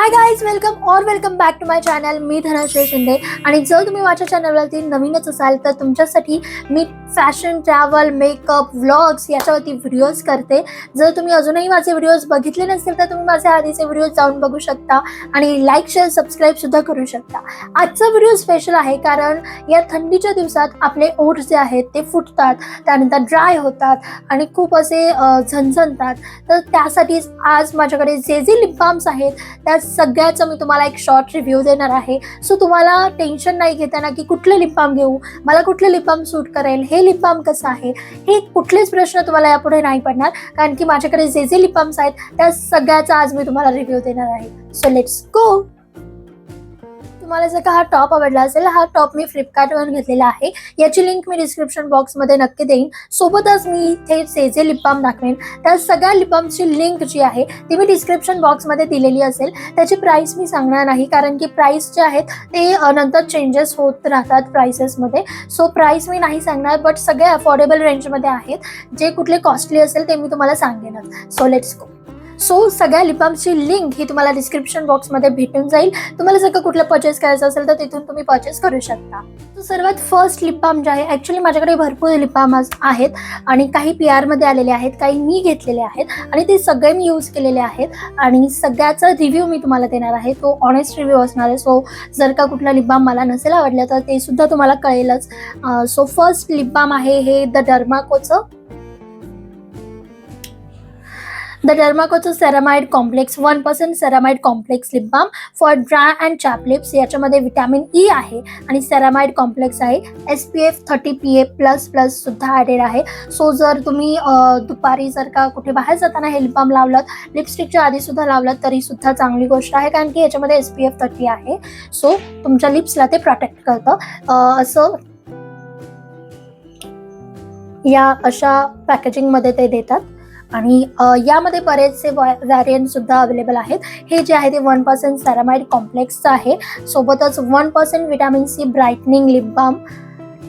High guys, welcome back to my channel. मी धनश्री शिंदे आणि जर तुम्ही माझ्या चॅनलवरती नवीनच असाल तर तुमच्यासाठी मी फॅशन, ट्रॅव्हल, मेकअप, व्लॉग्स याच्यावरती व्हिडिओज करते. जर तुम्ही अजूनही माझे व्हिडिओज बघितले नसतील तर तुम्ही माझे आधीचे व्हिडिओज जाऊन बघू शकता आणि लाईक, शेअर, सबस्क्राईब सुद्धा करू शकता. आजचा व्हिडिओ स्पेशल आहे कारण या थंडीच्या दिवसात आपले ओठ जे आहेत ते फुटतात, त्यानंतर ड्राय होतात आणि खूप असे झणझणतात. तर त्यासाठीच आज माझ्याकडे जे लिप बाम्स आहेत त्या सगळ्याचं मी तुम्हाला एक शॉर्ट रिव्ह्यू देणार आहे. सो तुम्हाला टेन्शन नाही घेताना की कुठले लिप बाम घेऊ, मला कुठले लिप बाम सूट करेल, हे लिप बाम कसं आहे, हे कुठलेच प्रश्न तुम्हाला यापुढे नाही पडणार कारण की माझ्याकडे जे लिप बाम्स आहेत त्या सगळ्याचा आज मी तुम्हाला रिव्ह्यू देणार आहे. So let's go. तुम्हाला जर का हा टॉप आवडला असेल, हा टॉप मी फ्लिपकार्टवरून घेतलेला आहे. याची लिंक मी डिस्क्रिप्शन बॉक्समध्ये नक्की देईन. सोबतच मी इथे जे लिप बाम दाखवेन त्या सगळ्या लिप बाम्सची लिंक जी आहे ती मी डिस्क्रिप्शन बॉक्समध्ये दिलेली असेल. त्याची प्राइस मी सांगणार नाही कारण की प्राइस जे आहेत ते नंतर चेंजेस होत राहतात प्राइसेसमध्ये. सो प्राइस मी नाही सांगणार, बट सगळे अफोर्डेबल रेंजमध्ये आहेत. जे कुठले कॉस्टली असेल ते मी तुम्हाला सांगेनच. So let's go. सो सगळ्या लिप बाम्सची लिंक ही तुम्हाला डिस्क्रिप्शन बॉक्समध्ये भेटून जाईल. तुम्हाला जर का कुठलं परचेस करायचं असेल तर तिथून तुम्ही परचेस करू शकता. तर सर्वात फर्स्ट लिप बाम जे आहे, ॲक्च्युली माझ्याकडे भरपूर लिप बाम आहेत आणि काही PR मध्ये आलेले आहेत, काही मी घेतलेले आहेत आणि ते सगळे मी यूज केलेले आहेत आणि सगळ्याचा रिव्ह्यू मी तुम्हाला देणार आहे. तो ऑनेस्ट रिव्ह्यू असणार आहे. सो जर का कुठला लिप बाम मला नसेल आवडलं तर ते सुद्धा तुम्हाला कळेलच. सो फर्स्ट लिप बाम आहे हे द डर्माकोचं ceramide complex 1% ceramide complex lip balm for dry and chap lips. याच्यामध्ये व्हिटॅमिन E आहे आणि सेरामाइड कॉम्प्लेक्स आहे. SPF 30 PA++ सुद्धा ॲडेड आहे. सो जर तुम्ही दुपारी जर का कुठे बाहेर जाताना हे लिप बाम लावलात, लिपस्टिकच्या आधी सुद्धा लावलात तरी सुद्धा चांगली गोष्ट आहे कारण की याच्यामध्ये SPF 30 आहे. सो तुमच्या लिप्सला ते प्रोटेक्ट करतं. असं या अशा पॅकेजिंगमध्ये ते देतात आणि यामध्ये बरेचसे व्हॅरियंट सुद्धा अवेलेबल आहेत. हे जे आहे ते 1% सेरामाइड कॉम्प्लेक्सचं आहे. सोबतच 1% व्हिटॅमिन C ब्राईटनिंग लिप बाम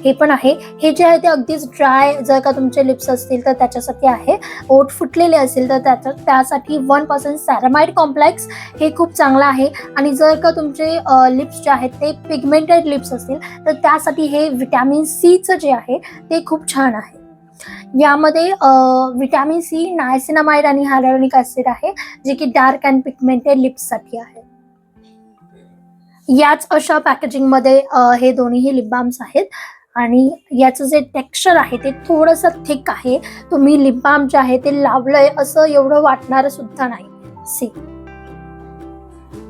हे पण आहे. हे जे आहे ते अगदीच ड्राय जर का तुमचे लिप्स असतील तर त्याच्यासाठी आहे. ओठ फुटलेले असतील तर त्यासाठी 1% सेरामाइड कॉम्प्लेक्स हे खूप चांगलं आहे. आणि जर का तुमचे लिप्स जे आहेत ते पिगमेंटेड लिप्स असतील तर त्यासाठी हे व्हिटॅमिन Cचं जे आहे ते खूप छान आहे. यामध्ये व्हिटॅमिन C, नायसिनामाइड आणि हायलुरॉनिक ॲसिड आहे जे की डार्क अँड पिगमेंटेड लिप्ससाठी आहे. याच अशा पॅकेजिंगमध्ये हे दोन्हीही लिप बाम्स आहेत आणि याचं जे टेक्स्चर आहे ते थोडंसं थिक आहे. तुम्ही लिप बाम जे आहे ते लावलंय असं एवढं वाटणार सुद्धा नाही. सी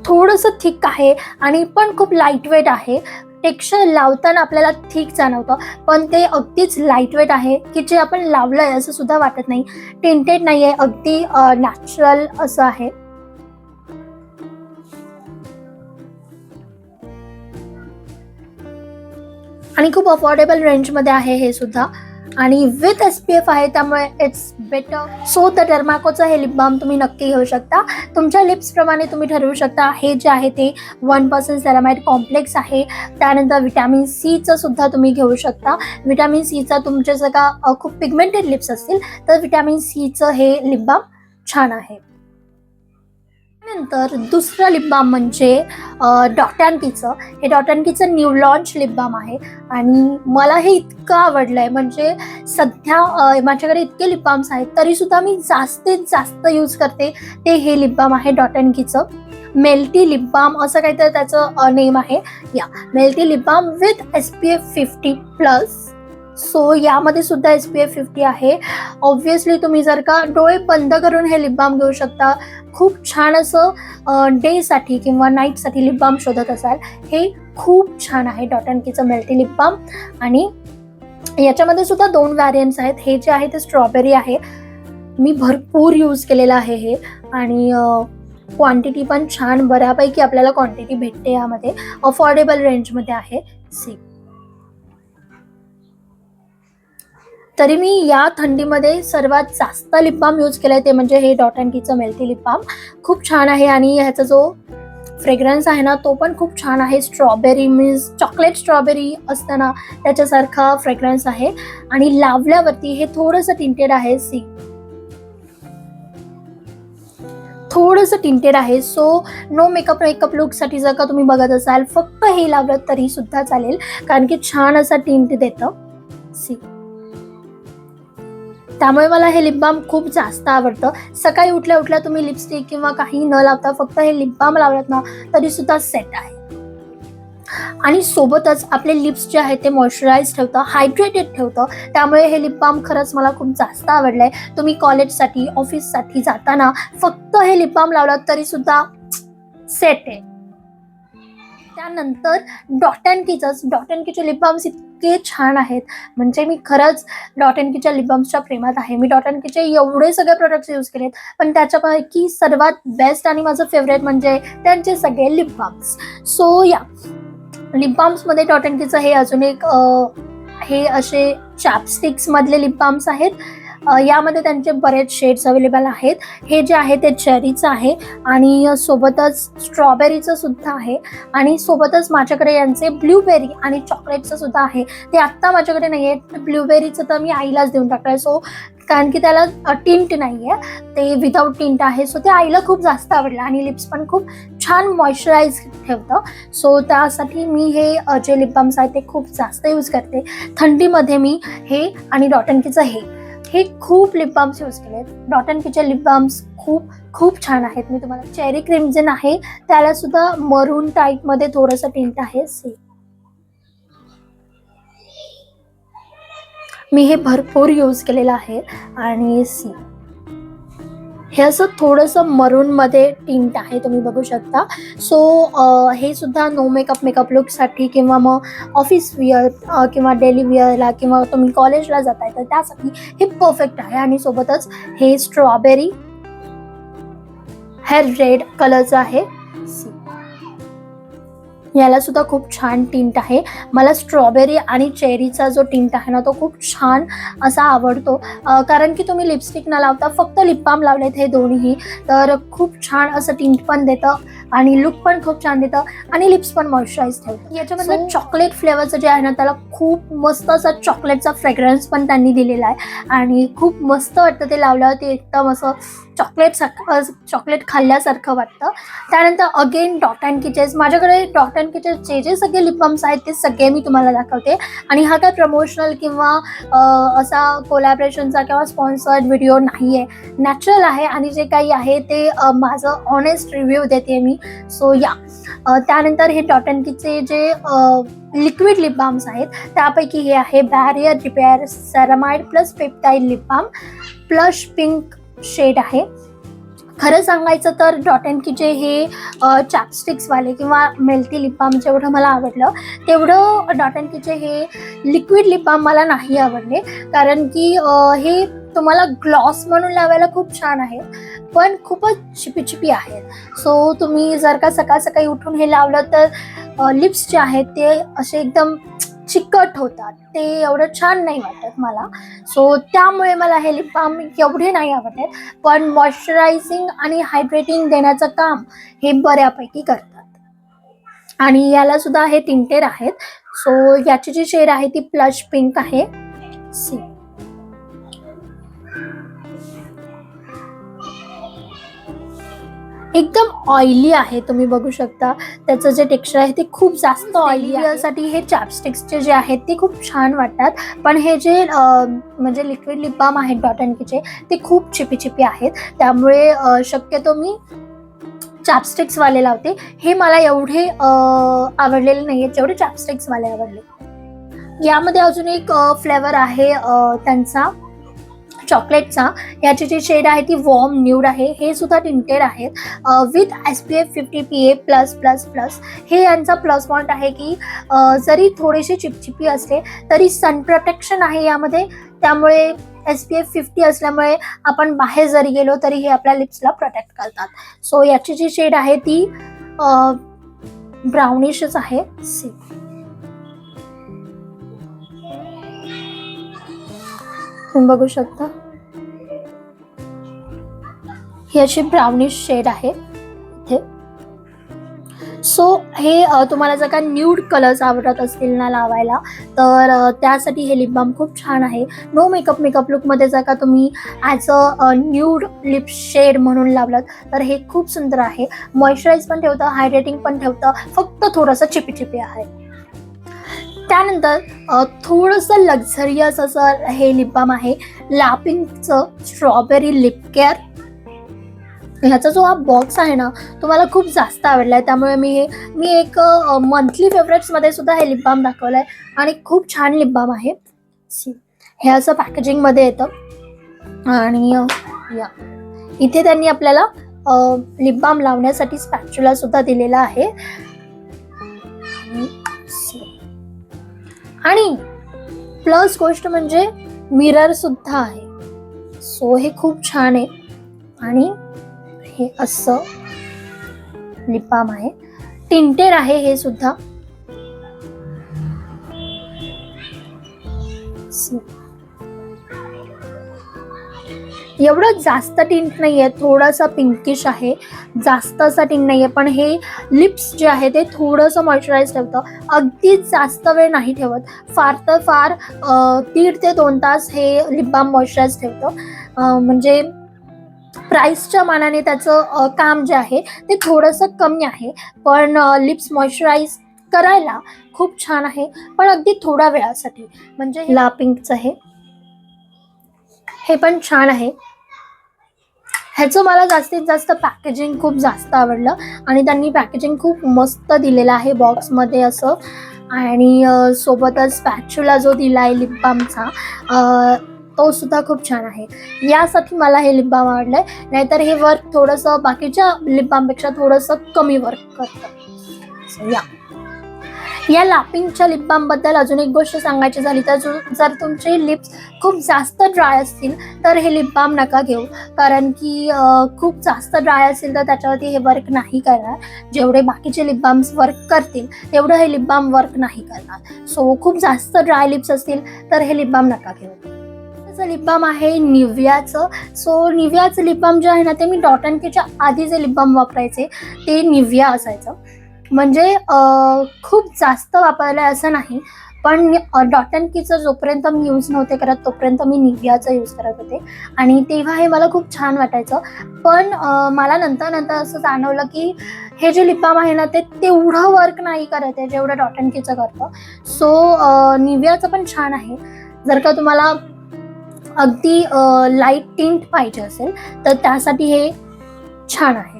थोडंसं थिक आहे आणि पण खूप लाईटवेट आहे. टेक्स्चर लावताना आपल्याला थिक जाणवतं पण ते अगदीच लाईटवेट आहे की जे आपण लावलंय असं सुद्धा वाटत नाही. टिंटेड नाही आहे, अगदी नॅचरल असं आहे. आणि खूप अफोर्डेबल रेंजमध्ये आहे हे सुद्धा आणि विथ SPF आहे त्यामुळे इट्स बेटर. सो द डर्माकोचं हे लिप बाम तुम्ही नक्की घेऊ शकता. तुमच्या लिप्सप्रमाणे तुम्ही ठरवू शकता. हे जे आहे ते 1% सेरामाइड कॉम्प्लेक्स आहे. त्यानंतर व्हिटॅमिन Cचं सुद्धा तुम्ही घेऊ शकता. व्हिटॅमिन Cचा तुमचे जर का खूप पिगमेंटेड लिप्स असतील तर व्हिटॅमिन Cचं हे लिप बाम छान आहे. नंतर दुसरं लिप बाम म्हणजे डॉट अँड कीचं. हे डॉट अँड कीचं न्यू लॉन्च लिप बाम आहे आणि मला हे इतकं आवडलं आहे. म्हणजे सध्या माझ्याकडे इतके लिप बाम्स आहेत तरीसुद्धा मी जास्तीत जास्त यूज करते ते हे लिप बाम आहे डॉट अँड कीचं. मेल्टी लिप बाम असं काहीतरी त्याचं नेम आहे. या melty lip balm with SPF 50+. So यामध्ये सुद्धा SPF 50 आहे. ऑब्व्हियसली तुम्ही जर का डोळे बंद करून हे लिप बाम घेऊ शकता. खूप छान असं डेसाठी किंवा नाईटसाठी लिप बाम शोधत असाल, हे खूप छान आहे डॉट अँड कीचं मेल्टी लिप बाम. आणि याच्यामध्ये सुद्धा 2 व्हॅरियंट्स आहेत. हे जे आहे ते स्ट्रॉबेरी आहे. मी भरपूर यूज केलेलं आहे हे आणि क्वांटिटी पण छान बऱ्यापैकी आपल्याला क्वांटिटी भेटते. यामध्ये अफोर्डेबल रेंजमध्ये आहे. सी तरी मी या थंडीमध्ये सर्वात जास्त लिप बाम यूज केलं आहे ते म्हणजे हे डॉट अँड कीचं मेल्टी लिप बाम. खूप छान आहे आणि ह्याचा जो फ्रेग्रन्स आहे ना तो पण खूप छान आहे. स्ट्रॉबेरी मीन्स चॉकलेट स्ट्रॉबेरी असतं ना त्याच्यासारखा फ्रेग्रन्स आहे आणि लावल्यावरती हे थोडंसं टिंटेड आहे. सी थोडंसं टिंटेड आहे. सो नो मेकअप लुकसाठी जर का तुम्ही बघत असाल, फक्त हे लावलं तरी सुद्धा चालेल, कारण की छान असा टिंट देतं. सी, त्यामुळे मला हे लिप बाम खूप जास्त आवडतं. सकाळी उठल्या उठल्या तुम्ही लिपस्टिक किंवा काही न लावता फक्त हे लिप बाम लावलात ना तरी सुद्धा सेट आहे. आणि सोबतच आपले लिप्स जे आहेत ते मॉइश्चराइज ठेवतं, हायड्रेटेड ठेवतं. त्यामुळे हे लिप बाम खरंच मला खूप जास्त आवडलंय. तुम्ही कॉलेजसाठी, ऑफिससाठी जाताना फक्त हे लिप बाम लावलात तरी सुद्धा सेट आहे. त्यानंतर डॉट अँड कीचे लिप बाम्स इतके छान आहेत, म्हणजे मी खरंच डॉट अँड कीच्या लिप बाम्सच्या प्रेमात आहे. मी डॉट अँड कीचे एवढे सगळे प्रोडक्ट्स यूज केलेत, पण त्याच्यापैकी सर्वात बेस्ट आणि माझं फेवरेट म्हणजे त्यांचे सगळे लिप बाम्स. सो या लिप बाम्समध्ये डॉट अँड कीचं हे अजून एक हे असे चॅपस्टिक्स मधले लिप बाम्स आहेत. यामध्ये त्यांचे बरेच शेड्स अवेलेबल आहेत. हे जे आहे ते चेरीचं आहे आणि सोबतच स्ट्रॉबेरीचं सुद्धा आहे आणि सोबतच माझ्याकडे यांचे ब्लूबेरी आणि चॉकलेटचं सुद्धा आहे. ते आत्ता माझ्याकडे नाही आहे. ब्लूबेरीचं तर मी आईलाच देऊन टाकलं आहे. सो कारण की त्याला टिंट नाही आहे, ते विदाऊट टिंट आहे. सो ते आईला खूप जास्त आवडलं आणि लिप्स पण खूप छान मॉइश्चराइज ठेवतं. सो त्यासाठी मी हे जे लिप बाम्स आहेत ते खूप जास्त यूज करते. थंडीमध्ये मी हे आणि डॉट अँड कीचं हे खूप लिप बाम्स यूज केलेत. डॉट अँड कीचे लिप बाम्स खूप छान आहेत. मी तुम्हाला चेरी क्रिम्झन आहे, त्याला सुद्धा मरून टाईपमध्ये थोडंसं टिंट आहे. मी हे भरपूर यूज केलेलं आहे आणि हे असं थोडंसं मरूनमध्ये टिंट आहे, तुम्ही बघू शकता. सो हे सुद्धा नो मेकअप लुकसाठी किंवा मग ऑफिस वेअर किंवा डेली वेअरला किंवा तुम्ही कॉलेजला जाताय तर त्यासाठी हे परफेक्ट आहे. आणि सोबतच हे स्ट्रॉबेरी हे रेड कलरचं आहे. याला सुद्धा खूप छान टिंट आहे. मला स्ट्रॉबेरी आणि चेरीचा जो टिंट आहे ना तो खूप छान असा आवडतो, कारण की तुम्ही लिपस्टिक न लावता फक्त लिप बाम लावलेत हे दोन्हीही, तर खूप छान असं टिंट पण देतं आणि लुक पण खूप छान देतं आणि लिप्स पण मॉइश्चराइज ठेवतं. याच्यामधलं चॉकलेट फ्लेवरचं जे आहे ना त्याला खूप मस्त असा चॉकलेटचा फ्रेग्रन्स पण त्यांनी दिलेला आहे आणि खूप मस्त वाटतं ते लावल्यावर. ते एकदम असं चॉकलेट खाल्ल्यासारखं वाटतं. त्यानंतर अगेन डॉट अँड कीचेस. माझ्याकडे डॉट अँड कीचे जे सगळे लिप बाम्स आहेत ते सगळे मी तुम्हाला दाखवते. आणि हा काय प्रमोशनल किंवा असा कोलॅबरेशनचा किंवा स्पॉन्सर्ड व्हिडिओ नाही आहे, नॅचरल आहे आणि जे काही आहे ते माझं ऑनेस्ट रिव्ह्यू देते मी. सो या त्यानंतर हे डॉट अँड कीचे जे लिक्विड लिप बाम्स आहेत त्यापैकी हे आहे barrier repair ceramide plus peptide lip balm, blush pink shade आहे. खरं सांगायचं तर डॉट अँड कीचे हे चॅपस्टिक्सवाले किंवा मेल्टी लिप बाम जेवढं मला आवडलं तेवढं डॉट अँड कीचे हे लिक्विड लिप बाम मला नाही आवडले, कारण की हे तुम्हाला ग्लॉस म्हणून लावायला खूप छान आहे पण खूपच चिपी आहेत. सो तुम्ही जर का सकाळी उठून हे लावलं तर लिप्स जे आहेत ते असे एकदम चिकट होतात, ते एवढं छान नाही वाटत मला. सो त्यामुळे मला हे लिप बाम एवढे नाही आवडत, पण मॉइश्चरायझिंग आणि हायड्रेटिंग देण्याचं काम हे बऱ्यापैकी करतात. आणि याला सुद्धा हे टिंटेड आहेत. सो याची जी शेड आहे ती प्लश पिंक आहे. एकदम ऑइली आहे, तुम्ही बघू शकता त्याचं जे टेक्स्चर आहे ते खूप जास्त ऑइली आहे. यासाठी हे चॅपस्टिक्सचे जे आहेत ते खूप छान वाटतात, पण हे जे म्हणजे लिक्विड लिप बाम आहेत डॉट अँड कीचे ते खूप चिपी आहेत. त्यामुळे शक्यतो मी चॅपस्टिक्सवाले लावते. हे मला एवढे आवडलेले नाही आहेत जेवढे चॅपस्टिक्सवाले आवडले. यामध्ये अजून एक फ्लेवर आहे त्यांचा चॉकलेटचा. याची जी शेड आहे ती वॉर्म न्यूड आहे. हे सुद्धा टिंटेड आहेत विथ SPF 50 PA+++. हे यांचा प्लस पॉईंट आहे की जरी थोडेसे चिपचिपी असले तरी सन प्रोटेक्शन आहे यामध्ये, त्यामुळे SPF 50 असल्यामुळे आपण बाहेर जरी गेलो तरी हे आपल्या लिप्सला प्रोटेक्ट करतात. सो याची जी शेड आहे ती ब्राउनिशच आहे. तुम्ही बघू शकता ही अशी ब्राउनिश शेड आहे इथे. सो हे तुम्हाला जर का न्यूड कलर्स आवडत असतील ना लावायला, तर त्यासाठी हे लिप बाम खूप छान आहे. नो मेकअप लुकमध्ये जर का तुम्ही as a nude lip shade म्हणून लावलात तर हे खूप सुंदर आहे. मॉइश्चराईज पण ठेवतं, हायड्रेटिंग पण ठेवतं, फक्त थोडंसं चिपी आहे. त्यानंतर थोडंसं लक्झरियस असं हे लिप बाम आहे, लॅपिंगचं स्ट्रॉबेरी लिप केअर. ह्याचा जो हा बॉक्स आहे ना तो मला खूप जास्त आवडला आहे, त्यामुळे मी एक मंथली फेवरेट्समध्ये सुद्धा हे लिप बाम दाखवलं आहे आणि खूप छान लिप बाम आहे. हे असं पॅकेजिंगमध्ये येतं आणि या इथे त्यांनी आपल्याला लिप बाम लावण्यासाठी स्पॅच्युला सुद्धा दिलेला आहे आणि प्लस गोष्ट म्हणजे मिरर सुद्धा आहे. सो हे खूप छान आहे आणि हे असं लिप बाम आहे, टिंटेड आहे हे सुद्धा. एवढं जास्त टिंट नाहीये, थोडासा पिंकिश आहे, जास्त असा टिंट नाहीये, पण हे लिप्स जे आहे ते थोडंसं मॉइश्चराईज ठेवतं, अगदी जास्त वेळ नाही ठेवत. फार तर फार 1.5 ते 2 तास हे लिप बाम मॉइश्चराईज ठेवतं. म्हणजे प्राइसच्या मानाने त्याचं काम जे आहे ते थोडंसं कमी आहे, पण लिप्स मॉइश्चराईज करायला खूप छान आहे, पण अगदी थोड्या वेळासाठी. म्हणजे लापिंगचं हे पण छान आहे. ह्याचं मला जास्तीत जास्त पॅकेजिंग खूप जास्त आवडलं आणि त्यांनी पॅकेजिंग खूप मस्त दिलेलं आहे बॉक्समध्ये असं, आणि सोबतच स्पॅच्युला जो दिला आहे लिप बामचा तो सुद्धा खूप छान आहे. यासाठी मला हे लिप बाम आवडलंय, नाहीतर हे वर्क थोडंसं बाकीच्या लिप बामपेक्षा थोडंसं कमी वर्क करतं. या लॅपिंगच्या लिप बामबद्दल अजून एक गोष्ट सांगायची झाली तर जर तुमचे लिप्स खूप जास्त ड्राय असतील तर हे लिप बाम नका घेऊ, कारण की खूप जास्त ड्राय असेल तर त्याच्यावरती हे वर्क नाही करणार. जेवढे बाकीचे लिप बाम्स वर्क करतील तेवढं हे लिप बाम वर्क नाही करणार. सो खूप जास्त ड्राय लिप्स असतील तर हे लिप बाम नका घेऊ. लिप बाम आहे निव्हियाचं. सो निव्हियाचं लिप बाम जे आहे ना ते मी डॉट अँड कीच्या आधी जे लिप बाम वापरायचे ते निव्हिया असायचं. म्हणजे खूप जास्त वापरलं आहे असं नाही, पण डॉट अँड कीचं जोपर्यंत मी यूज नव्हते करत तोपर्यंत मी निव्हियाचं यूज करत होते आणि तेव्हा हे मला खूप छान वाटायचं. पण मला नंतर असं जाणवलं की हे जे लिप बाम आहे ना ते तेवढं वर्क नाही करत आहे जेवढं डॉट अँड कीचं करतं. सो निव्हियाचं पण छान आहे. जर का तुम्हाला अगदी लाईट टिंट पाहिजे असेल तर त्यासाठी हे छान आहे,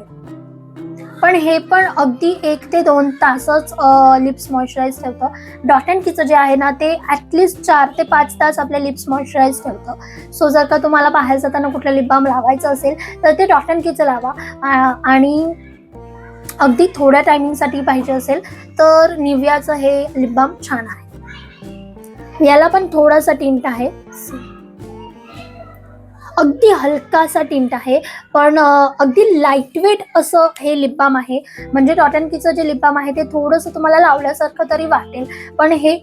पण हे पण अगदी 1 ते 2 तासच लिप्स मॉइश्चराईज ठेवतं. डॉट अँड कीचं जे आहे ना ते ॲटलिस्ट 4 ते 5 तास आपले लिप्स मॉइश्चराईज ठेवतं. सो जर का तुम्हाला बाहेर जाताना कुठलं लिप बाम लावायचं असेल तर ते डॉट अँड कीचं लावा, आणि अगदी थोड्या टायमिंगसाठी पाहिजे असेल तर निव्हियाचं हे लिप बाम छान आहे. याला पण थोडासा टिंट आहे, अगदी हलकासा टिंट आहे, पण अगदी लाईटवेट असं हे लिप बाम आहे. म्हणजे डॉट अँड कीचं जे लिप बाम आहे ते थोडंसं तुम्हाला लावल्यासारखं तरी वाटेल, पण हे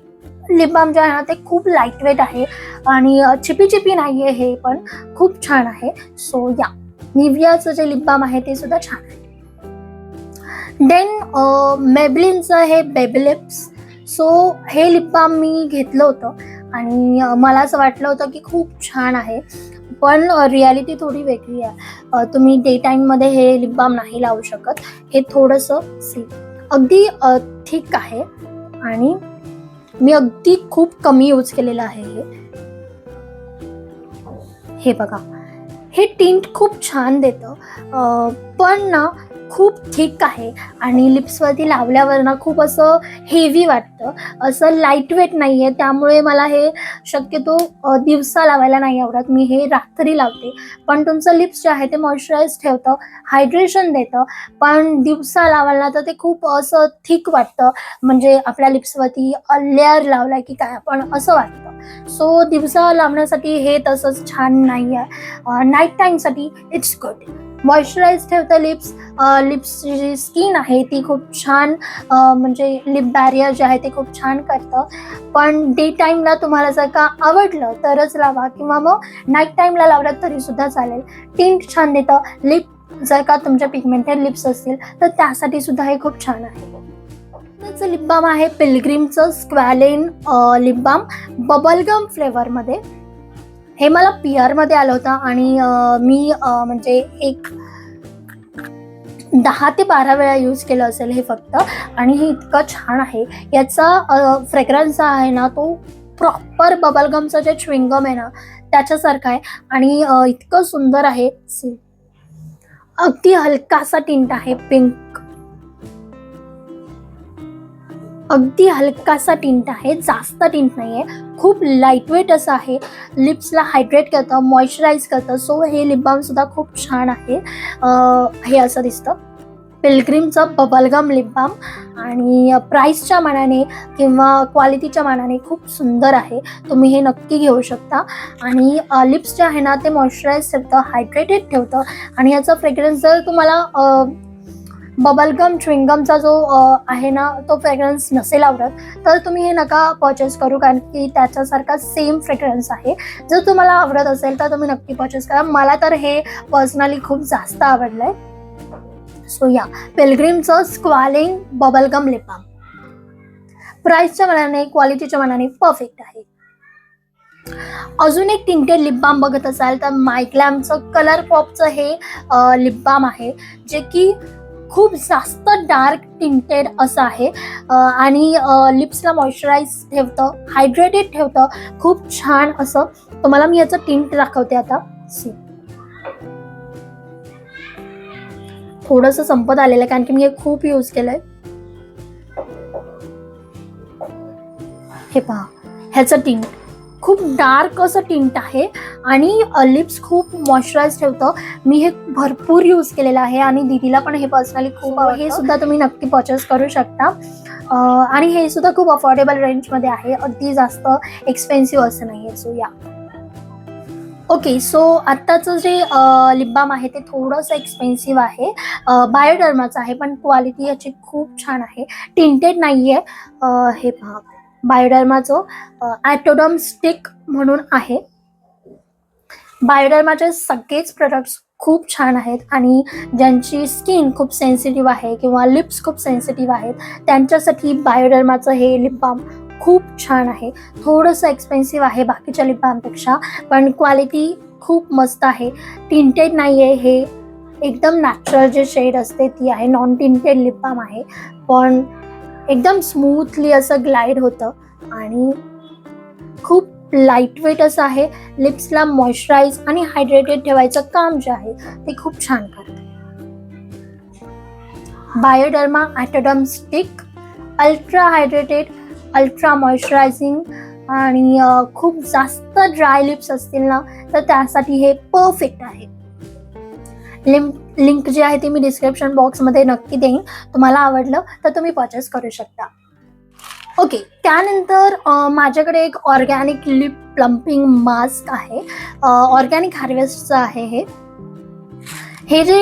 लिप बाम जे आहे ना ते खूप लाईटवेट आहे आणि चिपी नाही आहे, हे पण खूप छान आहे. सो या निव्हियाचं जे लिप बाम आहे ते सुद्धा छान आहे. देन मेबलिनचं हे बेबी लिप्स. सो हे लिप बाम मी घेतलं होतं आणि मला असं वाटलं होतं की खूप छान आहे, पण रियालिटी थोडी वेगळी आहे. तुम्ही डे टाईममध्ये हे लिप बाम नाही लावू शकत. हे थोडंसं अगदी थिक आहे आणि मी अगदी खूप कमी यूज केलेलं आहे. हे बघा, हे टिंट खूप छान देतं, पण ना खूप थिक आहे आणि लिप्सवरती लावल्यावर ना खूप असं हेवी वाटतं, असं लाईटवेट नाही आहे. त्यामुळे मला हे शक्यतो दिवसा लावायला नाही आवडत, मी हे रात्री लावते. पण तुमचं लिप्स जे आहे ते मॉइश्चराईज ठेवतं, हायड्रेशन देतं, पण दिवसा लावायला तर ते खूप असं थिक वाटतं, म्हणजे आपल्या लिप्सवरती लेअर लावलाय की काय आपण असं वाटतं. सो दिवसा लावण्यासाठी हे तसंच छान नाही आहे. नाईट टाईमसाठी इट्स गुड. मॉइश्चराईज ठेवतं लिप्सची जी स्किन आहे ती खूप छान, म्हणजे लिप बॅरियर जे आहे ते खूप छान करतं. पण डे टाईमला तुम्हाला जर का आवडलं तरच लावा, किंवा मग नाईट टाईमला लावलं तरी सुद्धा चालेल. टिंट छान देतं, लिप जर का तुमच्या पिगमेंटेड लिप्स असतील तर त्यासाठी सुद्धा हे खूप छान आहे. लिप बाम आहे पिलग्रीमचं स्क्वॅलिन लिप बाम बबलगम फ्लेवरमध्ये. हे मला PR मध्ये आलं होतं आणि मी म्हणजे एक 10 ते 12 वेळा यूज केलं असेल हे फक्त. आणि हे इतकं छान आहे. याचा फ्रेग्रन्स आहे ना तो प्रॉपर बबलगमचं जे च्युइंगम आहे ना त्याच्यासारखं आहे आणि इतकं सुंदर आहे. अगदी हलकासा टिंट आहे पिंक, अगदी हलकासा टिंट आहे, जास्त टिंट नाही आहे, खूप लाईटवेट असं आहे. लिप्सला हायड्रेट करतं, मॉइश्चराईज करतं. सो हे लिप बाम सुद्धा खूप छान आहे. हे असं दिसतं पिलग्रीमचं बबलगम लिप बाम आणि प्राईसच्या मानाने किंवा क्वालिटीच्या मानाने खूप सुंदर आहे. तुम्ही हे नक्की घेऊ शकता. आणि लिप्स जे आहे ना ते मॉइश्चराईज ठेवतं, हायड्रेटेड ठेवतं आणि याचा फ्रेग्रन्स जर तुम्हाला बबलगम च्युइंगमचा जो आहे ना तो फ्रेग्रन्स नसेल आवडत तर तुम्ही हे नका परचेस करू, कारण की त्याच्यासारखा सेम फ्रेग्रन्स आहे. जर तुम्हाला आवडत असेल तर तुम्ही नक्की परचेस करा. मला तर हे पर्सनली खूप जास्त आवडलं आहे. सो या पिलग्रीमचं स्क्वॅलिन बबलगम लिप बाम प्राईसच्या मनाने क्वालिटीच्या मनाने परफेक्ट आहे. अजून एक टिंटेड लिप बाम बघत असाल तर मायग्लॅमचं कलर पॉपचं हे लिप बाम आहे जे की खूप जास्त डार्क टिंटेड असं आहे आणि लिप्सला मॉइश्चराईज ठेवतं, हायड्रेटेड ठेवतं. खूप छान असं. तुम्हाला मी याचं टिंट दाखवते आता. थोडंसं संपत आलेलं आहे कारण की मी हे खूप यूज केलंय. हे पहा, ह्याचं टिंट खूप डार्क असं टिंट आहे आणि लिप्स खूप मॉइश्चराईज ठेवतं. मी हे भरपूर यूज केलेलं आहे आणि दीदीला पण हे पर्सनली खूप आवडतं. हे सुद्धा तुम्ही नक्की परचेस करू शकता आणि हे सुद्धा खूप अफोर्डेबल रेंजमध्ये आहे, अगदी जास्त एक्सपेन्सिव्ह असं नाही आहे. सो या ओके. सो आत्ताचं जे लिप बाम आहे ते थोडंसं एक्सपेन्सिव्ह आहे, बायोडर्माचं आहे पण क्वालिटी याची खूप छान आहे, टिंटेड नाही आहे. हे पहा बायोडर्माचं ॲटोडम स्टिक म्हणून आहे. बायोडर्माचे सगळेच प्रोडक्ट्स खूप छान आहेत आणि ज्यांची स्किन खूप सेन्सिटिव्ह आहे किंवा लिप्स खूप सेन्सिटिव्ह आहेत त्यांच्यासाठी बायोडर्माचं हे लिप बाम खूप छान आहे. थोडंसं एक्सपेन्सिव्ह आहे बाकीच्या लिप बामपेक्षा पण क्वालिटी खूप मस्त आहे. टिंटेड नाही आहे, हे एकदम नॅचरल जे शेड असते ती आहे. नॉन टिंटेड लिप बाम आहे पण एकदम स्मूथली असं ग्लाईड होतं आणि खूप लाईटवेट असं आहे. लिप्सला मॉइश्चराईज आणि हायड्रेटेड ठेवायचं काम जे आहे ते खूप छान करतं. Bioderma Atoderm stick ultra hydrated, ultra moisturising आणि खूप जास्त ड्राय लिप्स असतील ना तर त्यासाठी हे परफेक्ट आहे. लिंक जी आहे ती मी डिस्क्रिप्शन बॉक्समध्ये नक्की देईन. तुम्हाला आवडलं तर तुम्ही परचेस करू शकता. ओके. त्यानंतर माझ्याकडे एक ऑर्गॅनिक लिप प्लम्पिंग मास्क आहे, ऑर्गॅनिक हार्वेस्टचं आहे. हे जे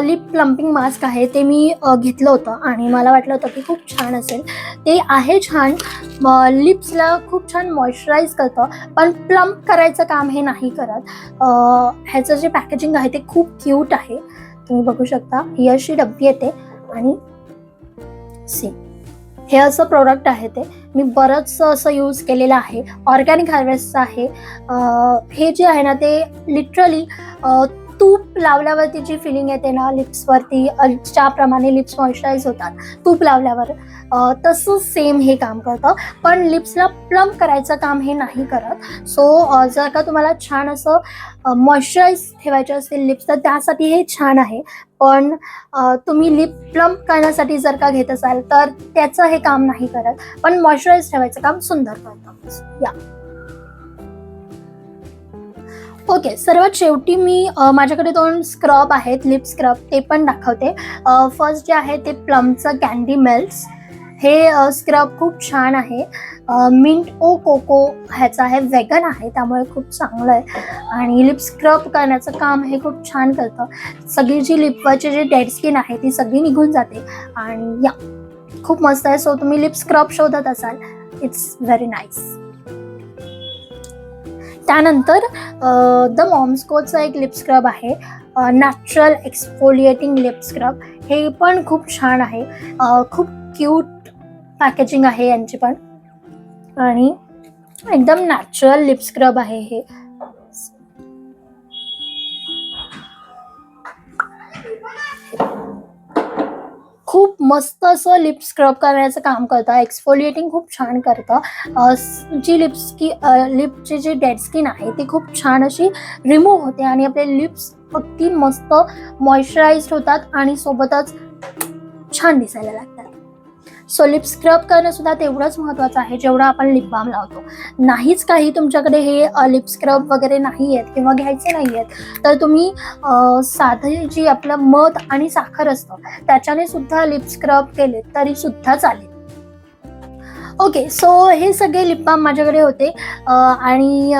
लिप प्लम्पिंग मास्क आहे ते मी घेतलं होतं आणि मला वाटलं होतं की खूप छान असेल. ते आहे छान, लिप्सला खूप छान मॉइश्चराईज करतं पण प्लम्प करायचं काम हे नाही करत. ह्याचं जे पॅकेजिंग आहे ते खूप क्यूट आहे, तुम्ही बघू शकता. ही अशी डब्बी येते आणि हे असं प्रोडक्ट आहे. ते मी बरंचसं असं यूज केलेलं आहे. ऑर्गॅनिक हार्वेस्टचं आहे. हे जे आहे ना ते लिटरली तूप लावल्यावरती जी फिलिंग येते ना लिप्सवरती, ज्याप्रमाणे लिप्स मॉइश्चराईज होतात तूप लावल्यावर, तसं सेम हे काम करतं पण लिप्सला प्लम्प करायचं काम हे नाही करत. सो जर का तुम्हाला छान असं मॉइश्चराईज ठेवायचे असतील लिप्स तर त्यासाठी हे छान आहे. पण तुम्ही लिप प्लम्प करण्यासाठी जर का घेत असाल तर त्याचं हे काम नाही करत पण मॉइश्चराईज ठेवायचं काम सुंदर करतं. या ओके. सर्वात शेवटी मी माझ्याकडे 2 स्क्रब आहेत, लिप स्क्रब, ते पण दाखवते. फर्स्ट जे आहे ते प्लमचं कॅन्डी मेल्ट्स. हे स्क्रब खूप छान आहे. मिंट ओ कोको ह्याचं आहे, वेगन आहे त्यामुळे खूप चांगलं आहे आणि लिप स्क्रब करण्याचं काम हे खूप छान करतं. सगळी जी लिपवरची जी डेड स्किन आहे ती सगळी निघून जाते आणि या खूप मस्त आहे. सो तुम्ही लिप स्क्रब शोधत असाल, इट्स व्हेरी नाईस. त्यानंतर द मॉम्स कोचं एक लिप स्क्रब आहे. Natural exfoliating lip scrub. हे पण खूप छान आहे. खूप क्यूट पॅकेजिंग आहे यांची पण आणि एकदम नॅचरल लिप स्क्रब आहे हे. खूप मस्त असं लिप स्क्रब करण्याचं काम करतं. एक्सफोलिएटिंग खूप छान करतं. जी लिपची जी डेड स्किन आहे ती खूप छान अशी रिमूव्ह होते आणि आपले लिप्स अगदी मस्त मॉइश्चराइज्ड होतात आणि सोबतच छान दिसायला लागतात. सो लिप स्क्रब करणं सुद्धा तेवढंच महत्त्वाचं आहे जेवढं आपण लिप बाम लावतो. नाहीच काही तुमच्याकडे हे लिप स्क्रब वगैरे नाही आहेत किंवा घ्यायचे नाही आहेत तर तुम्ही साधे जी आपलं मध आणि साखर असतं त्याच्याने सुद्धा लिप स्क्रब केले तरी सुद्धा चालेल. ओके, सो हे सगळे लिप बाम माझ्याकडे होते आणि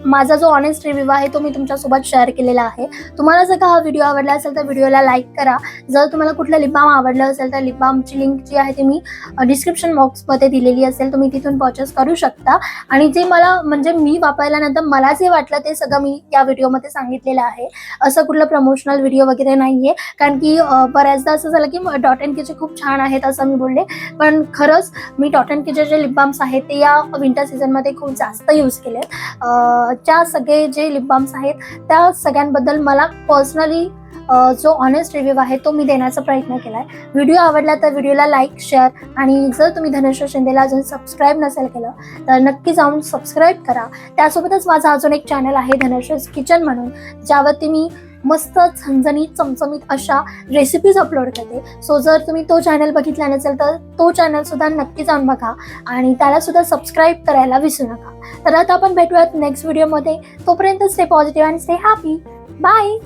माझा जो ऑनेस्ट रिव्ह्यू आहे तो मी तुमच्यासोबत शेअर केलेला आहे. तुम्हाला जर का हा व्हिडिओ आवडला असेल तर व्हिडिओला लाईक करा. जर तुम्हाला कुठलं लिप बाम आवडलं असेल तर लिप बामची लिंक जी आहे ती मी डिस्क्रिप्शन बॉक्समध्ये दिलेली असेल, तुम्ही तिथून परचेस करू शकता. आणि जे मला म्हणजे मी वापरल्यानंतर मला जे वाटलं ते सगळं मी या व्हिडिओमध्ये सांगितलेलं आहे. असं कुठलं प्रमोशनल व्हिडिओ वगैरे नाही आहे, कारण की बऱ्याचदा असं झालं की डॉट अँड कीचे खूप छान आहेत असं मी बोलले, पण खरंच मी डॉट अँड कीचे जे लिप बाम्स आहेत ते या विंटर सीझनमध्ये खूप जास्त यूज केले. ज्या सगळे जे लिप बाम्स आहेत त्या सगळ्यांबद्दल मला पर्सनली जो ऑनेस्ट रिव्ह्यू आहे तो मी देण्याचा प्रयत्न केला आहे. व्हिडिओ आवडला तर व्हिडिओला लाईक, शेअर आणि जर तुम्ही धनश्री शिंदेला अजून सबस्क्राईब नसेल केलं तर नक्की जाऊन सबस्क्राईब करा. त्यासोबतच माझा अजून एक चॅनल आहे धनश्रीज किचन म्हणून, ज्यावरती मी मस्त झणझणीत चमचमीत अशा रेसिपीज अपलोड करते. सो जर तुम्ही तो चॅनल बघितला नसेल तर तो चॅनलसुद्धा नक्की जाऊन बघा आणि त्यालासुद्धा सबस्क्राईब करायला विसरू नका. तर आता आपण भेटूयात नेक्स्ट व्हिडिओमध्ये. तोपर्यंत स्टे पॉझिटिव्ह आणि स्टे हॅपी. बाय.